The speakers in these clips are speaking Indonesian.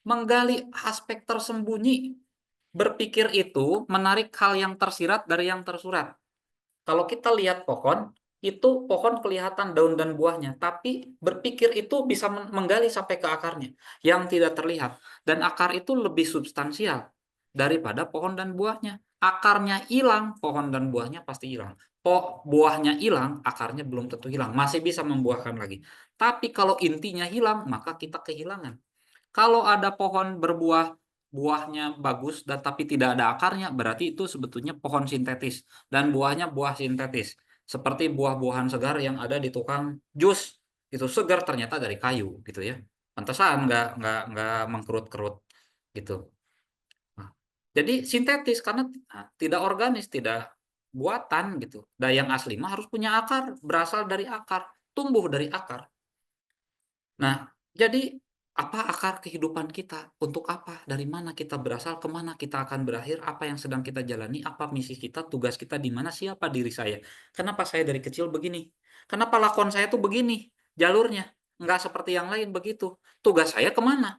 Menggali aspek tersembunyi. Berpikir itu menarik hal yang tersirat dari yang tersurat. Kalau kita lihat pohon, itu pohon kelihatan daun dan buahnya, tapi berpikir itu bisa menggali sampai ke akarnya yang tidak terlihat. Dan akar itu lebih substansial daripada pohon dan buahnya. Akarnya hilang, pohon dan buahnya pasti hilang. Buahnya hilang, akarnya belum tentu hilang, masih bisa membuahkan lagi. Tapi kalau intinya hilang, maka kita kehilangan. Kalau ada pohon berbuah, buahnya bagus dan tapi tidak ada akarnya, berarti itu sebetulnya pohon sintetis dan buahnya buah sintetis. Seperti buah-buahan segar yang ada di tukang jus, itu segar ternyata dari kayu gitu ya. Pantesan nggak mengkerut-kerut gitu. Nah, jadi sintetis karena tidak organis, tidak buatan gitu. Dan yang asli mah harus punya akar, berasal dari akar, tumbuh dari akar. Nah, jadi apa akar kehidupan kita? Untuk apa? Dari mana kita berasal? Kemana kita akan berakhir? Apa yang sedang kita jalani? Apa misi kita? Tugas kita di mana? Siapa diri saya? Kenapa saya dari kecil begini? Kenapa lakon saya tuh begini? Jalurnya nggak seperti yang lain begitu. Tugas saya kemana?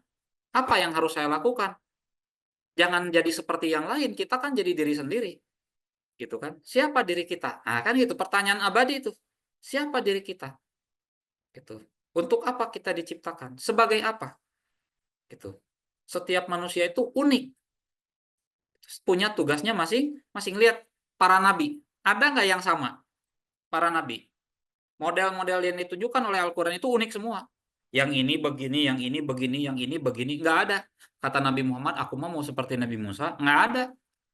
Apa yang harus saya lakukan? Jangan jadi seperti yang lain. Kita kan jadi diri sendiri, gitu kan? Siapa diri kita? Nah, kan gitu. Pertanyaan abadi itu. Siapa diri kita? Gitu. Untuk apa kita diciptakan? Sebagai apa? Gitu. Setiap manusia itu unik, punya tugasnya masing-masing. Lihat para nabi, ada nggak yang sama? Para nabi, model-model yang ditunjukkan oleh Al-Quran itu unik semua. Yang ini begini, yang ini begini, yang ini begini, nggak ada. Kata Nabi Muhammad, aku mau seperti Nabi Musa, nggak ada.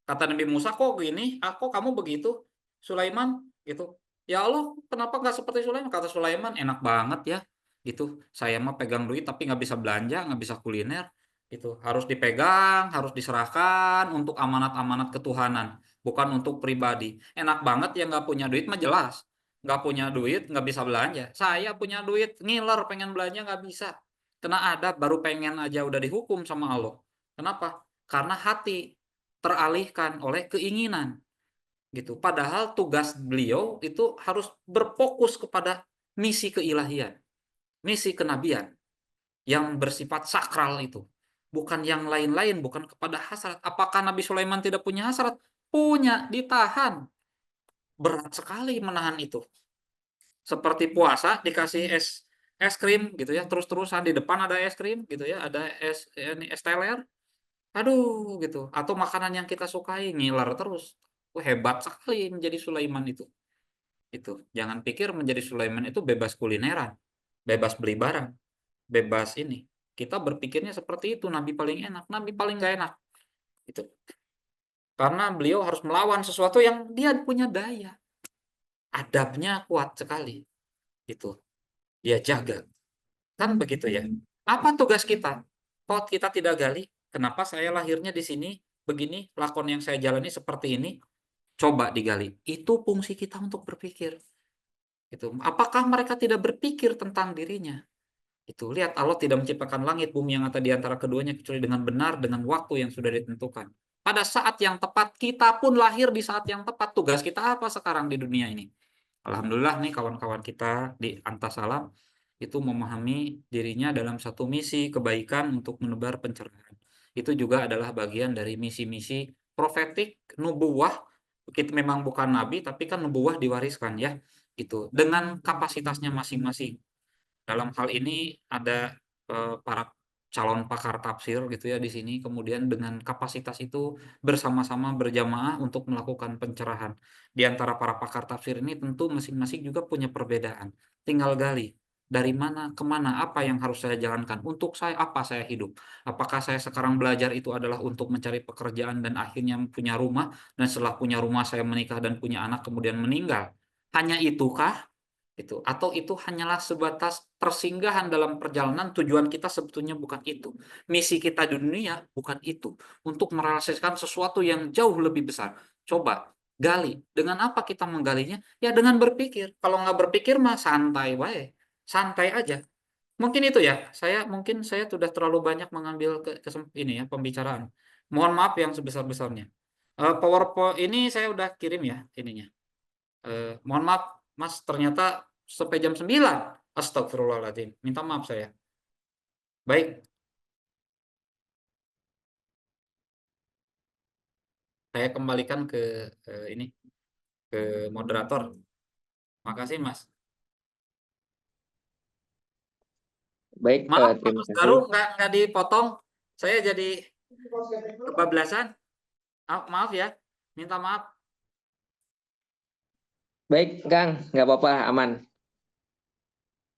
Kata Nabi Musa, kok gini, aku kamu begitu. Sulaiman, gitu. Ya Allah, kenapa nggak seperti Sulaiman? Kata Sulaiman, enak banget ya, gitu. Saya mah pegang duit tapi nggak bisa belanja, nggak bisa kuliner, gitu. Harus dipegang, harus diserahkan untuk amanat-amanat ketuhanan, bukan untuk pribadi. Enak banget ya nggak punya duit mah jelas. Nggak punya duit nggak bisa belanja. Saya punya duit ngiler pengen belanja nggak bisa. Kena adab baru pengen aja udah dihukum sama Allah. Kenapa? Karena hati teralihkan oleh keinginan gitu. Padahal tugas beliau itu harus berfokus kepada misi keilahian, misi kenabian yang bersifat sakral itu. Bukan yang lain-lain, bukan kepada hasrat. Apakah Nabi Sulaiman tidak punya hasrat? Punya, ditahan. Berat sekali menahan itu. Seperti puasa dikasih es krim gitu ya, terus-terusan di depan ada es krim gitu ya, ada es teler. Aduh gitu. Atau makanan yang kita sukai ngiler terus. Wah, hebat sekali menjadi Sulaiman itu. Itu. Jangan pikir menjadi Sulaiman itu bebas kulineran, bebas beli barang, bebas ini. Kita berpikirnya seperti itu, nabi paling enak, nabi paling gak enak. Itu. Karena beliau harus melawan sesuatu yang dia punya daya. Adabnya kuat sekali. Itu. Dia jaga. Kan begitu ya. Apa tugas kita? Kok kita tidak gali? Kenapa saya lahirnya di sini begini, lakon yang saya jalani seperti ini? Coba digali. Itu fungsi kita untuk berpikir. Itu. Apakah mereka tidak berpikir tentang dirinya? Itu. Lihat Allah tidak menciptakan langit, bumi yang ada di antara keduanya kecuali dengan benar, dengan waktu yang sudah ditentukan. Pada saat yang tepat, kita pun lahir di saat yang tepat. Tugas kita apa sekarang di dunia ini? Alhamdulillah nih kawan-kawan kita di Antasalam itu memahami dirinya dalam satu misi kebaikan untuk menebar pencerahan. Itu juga adalah bagian dari misi-misi profetik nubuwah. Kita memang bukan nabi tapi kan nubuwah diwariskan ya gitu dengan kapasitasnya masing-masing. Dalam hal ini ada para calon pakar tafsir gitu ya di sini, kemudian dengan kapasitas itu bersama-sama berjamaah untuk melakukan pencerahan. Di antara para pakar tafsir ini tentu masing-masing juga punya perbedaan. Tinggal gali dari mana ke mana, apa yang harus saya jalankan, untuk saya apa saya hidup. Apakah saya sekarang belajar itu adalah untuk mencari pekerjaan dan akhirnya punya rumah, dan setelah punya rumah saya menikah dan punya anak kemudian meninggal. Hanya itukah? Itu atau itu hanyalah sebatas persinggahan dalam perjalanan, tujuan kita sebetulnya bukan itu, misi kita di dunia bukan itu, untuk merealisasikan sesuatu yang jauh lebih besar. Coba gali. Dengan apa kita menggalinya? Ya dengan berpikir. Kalau nggak berpikir mah santai wae, santai aja. Mungkin itu ya, mungkin saya sudah terlalu banyak mengambil ini ya pembicaraan, mohon maaf yang sebesar-besarnya. PowerPoint ini saya udah kirim ya ininya. Mohon maaf, Mas, ternyata sampai jam 9. Astagfirullahaladzim. Minta maaf saya. Baik, Saya kembalikan ke ini, ke moderator. Makasih, Mas. Baik, Maaf, terima Mas kasih. Daru nggak dipotong. Saya jadi kebablasan. Maaf ya, minta maaf. Baik, Kang, nggak apa-apa, aman.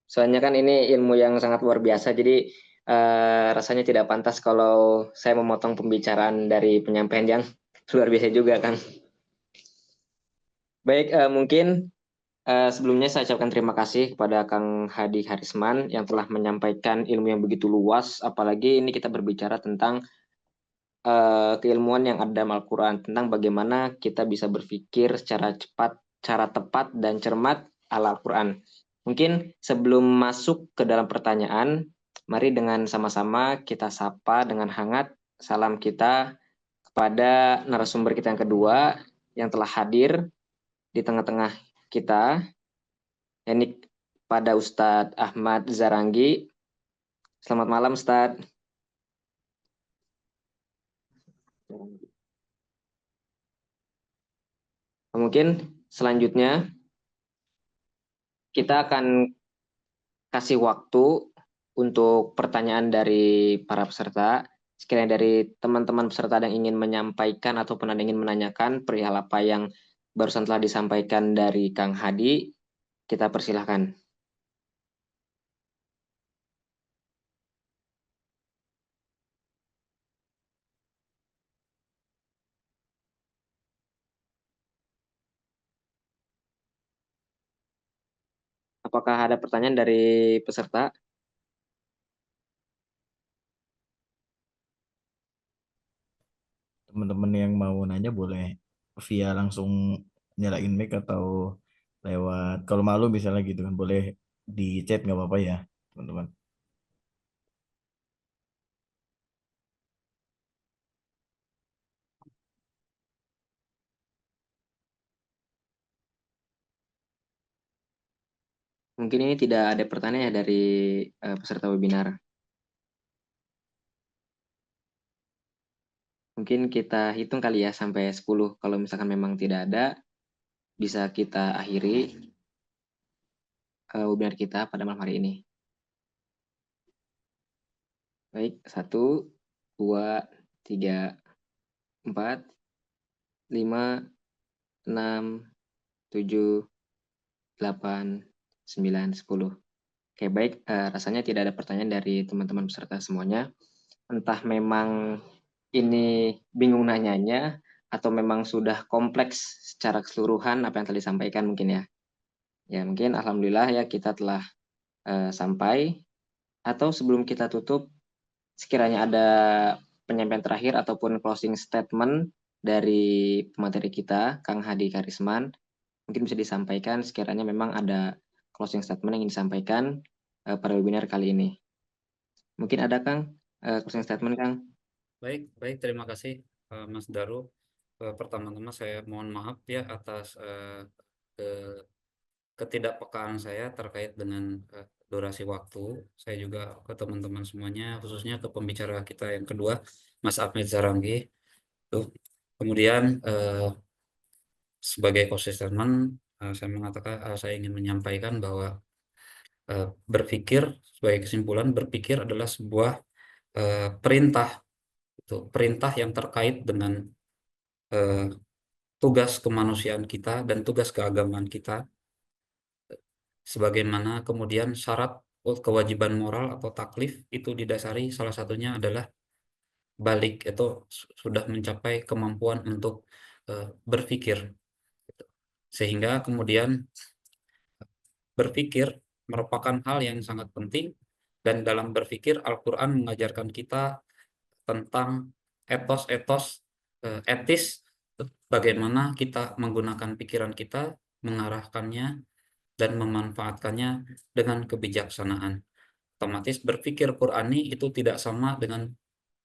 Soalnya kan ini ilmu yang sangat luar biasa, jadi rasanya tidak pantas kalau saya memotong pembicaraan dari penyampaian yang luar biasa juga, Kang. Baik, mungkin sebelumnya saya ucapkan terima kasih kepada Kang Hadi Harisman yang telah menyampaikan ilmu yang begitu luas, apalagi ini kita berbicara tentang keilmuan yang ada dalam Al-Quran, tentang bagaimana kita bisa berpikir secara cepat, cara tepat, dan cermat ala Al-Quran. Mungkin sebelum masuk ke dalam pertanyaan, mari dengan sama-sama kita sapa dengan hangat salam kita kepada narasumber kita yang kedua yang telah hadir di tengah-tengah kita, yakni pada Ustadz Ahmad Zarangi. Selamat malam, Ustadz. Mungkin selanjutnya kita akan kasih waktu untuk pertanyaan dari para peserta. Sekiranya dari teman-teman peserta yang ingin menyampaikan ataupun ada yang ingin menanyakan perihal apa yang barusan telah disampaikan dari Kang Hadi, kita persilahkan. Apakah ada pertanyaan dari peserta? Teman-teman yang mau nanya boleh via langsung nyalain mic atau lewat, kalau malu misalnya gitu kan, boleh di chat, nggak apa-apa ya teman-teman. Mungkin ini tidak ada pertanyaan ya dari peserta webinar. Mungkin kita hitung kali ya sampai 10. Kalau misalkan memang tidak ada, bisa kita akhiri webinar kita pada malam hari ini. Baik, 1, 2, 3, 4, 5, 6, 7, 8, 9, 10. Oke, baik. Rasanya tidak ada pertanyaan dari teman-teman peserta semuanya. Entah memang ini bingung nanyanya, atau memang sudah kompleks secara keseluruhan apa yang telah disampaikan mungkin ya. Ya, mungkin alhamdulillah ya kita telah sampai. Atau sebelum kita tutup, sekiranya ada penyampaian terakhir ataupun closing statement dari pemateri kita, Kang Hadi Karisman, mungkin bisa disampaikan sekiranya memang ada closing statement yang ingin disampaikan pada webinar kali ini. Mungkin ada, Kang, closing statement, Kang? Baik, terima kasih Mas Daru. Pertama-tama saya mohon maaf ya atas ketidakpekaan saya terkait dengan durasi waktu. Saya juga ke teman-teman semuanya, khususnya ke pembicara kita yang kedua, Mas Ahmed Zarangi. Tuh. Kemudian sebagai konsistenan, saya mengatakan saya ingin menyampaikan bahwa berpikir, sebagai kesimpulan, berpikir adalah sebuah perintah, itu perintah yang terkait dengan tugas kemanusiaan kita dan tugas keagamaan kita, sebagaimana kemudian syarat kewajiban moral atau taklif itu didasari salah satunya adalah balik, itu sudah mencapai kemampuan untuk berpikir, sehingga kemudian berpikir merupakan hal yang sangat penting, dan dalam berpikir Al-Quran mengajarkan kita tentang etos-etos etis, bagaimana kita menggunakan pikiran kita, mengarahkannya dan memanfaatkannya dengan kebijaksanaan. Otomatis berpikir Qurani itu tidak sama dengan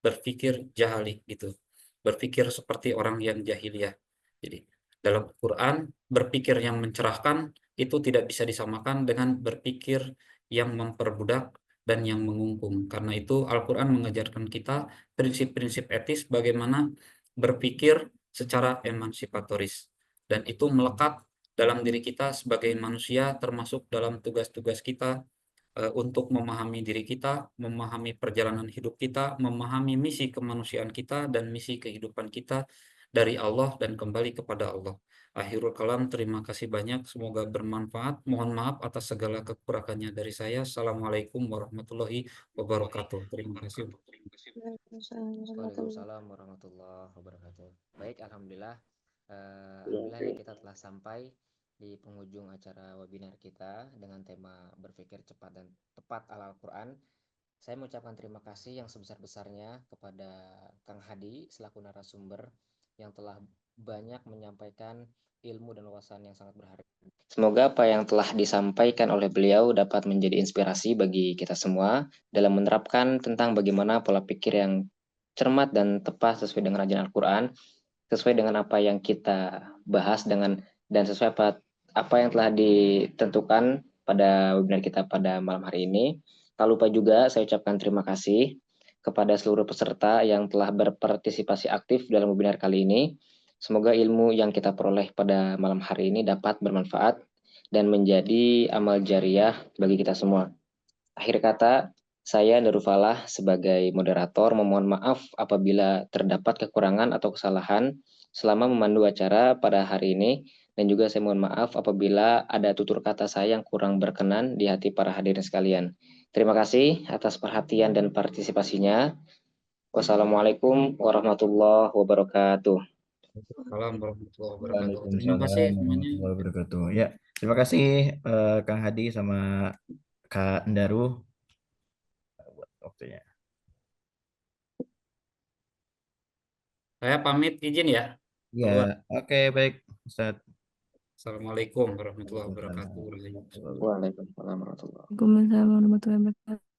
berpikir jahili gitu. Berpikir seperti orang yang jahiliyah. Jadi dalam Quran berpikir yang mencerahkan itu tidak bisa disamakan dengan berpikir yang memperbudak dan yang mengungkung. Karena itu Al-Quran mengajarkan kita prinsip-prinsip etis bagaimana berpikir secara emansipatoris. Dan itu melekat dalam diri kita sebagai manusia, termasuk dalam tugas-tugas kita untuk memahami diri kita, memahami perjalanan hidup kita, memahami misi kemanusiaan kita dan misi kehidupan kita dari Allah dan kembali kepada Allah. Akhirul kalam, terima kasih banyak. Semoga bermanfaat. Mohon maaf atas segala kekurangannya dari saya. Assalamualaikum warahmatullahi wabarakatuh. Terima kasih. Waalaikumsalam warahmatullahi wabarakatuh. Baik, alhamdulillah. Alhamdulillah nih kita telah sampai di penghujung acara webinar kita dengan tema berpikir cepat dan tepat ala Al-Quran. Saya mengucapkan terima kasih yang sebesar-besarnya kepada Kang Hadi selaku narasumber yang telah banyak menyampaikan ilmu dan wawasan yang sangat berharga. Semoga apa yang telah disampaikan oleh beliau dapat menjadi inspirasi bagi kita semua dalam menerapkan tentang bagaimana pola pikir yang cermat dan tepat sesuai dengan ajaran Al-Quran, sesuai dengan apa yang kita bahas dan sesuai apa yang telah ditentukan pada webinar kita pada malam hari ini. Tak lupa juga saya ucapkan terima kasih kepada seluruh peserta yang telah berpartisipasi aktif dalam webinar kali ini. Semoga ilmu yang kita peroleh pada malam hari ini dapat bermanfaat dan menjadi amal jariah bagi kita semua. Akhir kata, saya Darul Falah sebagai moderator memohon maaf apabila terdapat kekurangan atau kesalahan selama memandu acara pada hari ini, dan juga saya mohon maaf apabila ada tutur kata saya yang kurang berkenan di hati para hadirin sekalian. Terima kasih atas perhatian dan partisipasinya. Wassalamualaikum warahmatullahi wabarakatuh. Assalamualaikum warahmatullahi wabarakatuh. Terima Waalaikumsalam kasih semuanya. warahmatullahi wabarakatuh. Ya, terima kasih Kang Hadi sama Kak Ndaru buat waktunya. Saya pamit izin ya. Ya, Keluar. oke baik Ustaz. Assalamualaikum warahmatullahi Waalaikumsalam wabarakatuh. Waalaikumsalam warahmatullahi wabarakatuh. Waalaikumsalam warahmatullahi wabarakatuh.